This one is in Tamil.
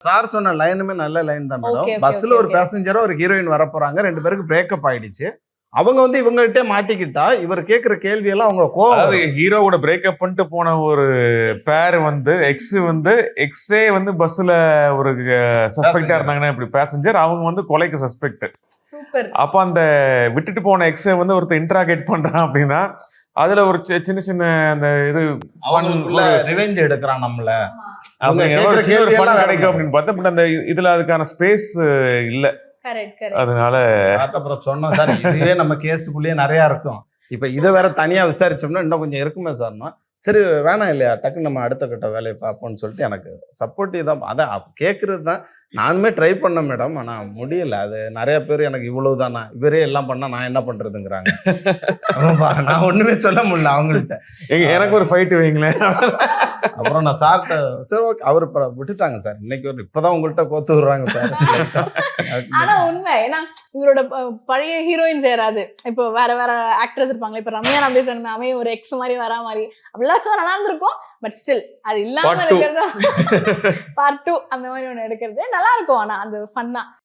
சார் சொன்ன லைனுமே நல்ல லைன் தான் மேடம். பஸ்ல ஒரு பேசஞ்சரா ஒரு ஹீரோயின் வர போறாங்க, 2 பேருக்கு பிரேக்கப் ஆயிடுச்சு. அவங்க வந்து இவங்ககிட்ட மாட்டிக்கிட்டா இவர் கேட்கிற கேள்வி எல்லாம் அவங்க கோவம். ஹீரோவோட பிரேக்கப் பண்ணிட்டு போன ஒரு பேர் வந்து எக்ஸே வந்து பஸ்ல ஒரு சஸ்பெக்டா இருந்தாங்கன்னா இப்படி பேசஞ்சர், அவங்க வந்து கொலைக்கு சஸ்பெக்ட். அப்ப அந்த விட்டுட்டு போன எக்ஸை வந்து ஒருத்தர் இன்ட்ராகேட் பண்றான் அப்படின்னா அதுல ஒரு சின்ன சின்ன அந்த இது ரிவெஞ்ச் எடுக்கிறான் நம்மள, கிடைக்கும் அப்படின்னு பார்த்தா பட் அந்த இதுல அதுக்கான ஸ்பேஸ் இல்ல. அதனால அப்புறம் சொன்னோம் சார், இதுவே நம்ம கேஸுக்குள்ளேயே நிறைய இருக்கும். இப்ப இதை வேற தனியா விசாரிச்சோம்னா இன்னும் கொஞ்சம் இருக்குமே சார்னா, சரி வேணாம் இல்லையா, டக்குன்னு நம்ம அடுத்த கட்ட வேலையை பார்ப்போம்னு சொல்லிட்டு எனக்கு சப்போர்ட்டிவ் தான். அதான் கேட்கறது தான் நானுமே ட்ரை பண்ணேன் மேடம், ஆனா முடியல. அது நிறைய பேர் எனக்கு இவ்வளவு தானா, இவரே எல்லாம் பண்ணா நான் என்ன பண்றதுங்கிறாங்க. நான் ஒண்ணுமே சொல்ல முடியல அவங்கள்ட்ட. எனக்கு ஒரு ஃபைட் வைங்களேன். அப்புறம் நான் சார்ட்ட சரி ஓகே அவர் விட்டுட்டாங்க சார். இன்னைக்கு இப்பதான் உங்கள்கிட்ட கோத்து விடுறாங்க சார். ஆனா உண்மை, ஏன்னா இவரோட பழைய ஹீரோயின்ஸ் யாராவது இப்போ வேற வேற ஆக்ட்ரஸ் இருப்பாங்களே, இப்ப ரம்யா நம்பீசன் மேமே ஒரு எக்ஸ் மாதிரி வரா மாதிரி அப்படிலாம் நல்லா இருந்திருக்கும். பட் ஸ்டில் அது இல்லாம இருக்கிறது பார்ட் 2 அந்த மாதிரி ஒண்ணு எடுக்கிறது நல்லா இருக்கும். ஆனா அந்த ஃபன்னா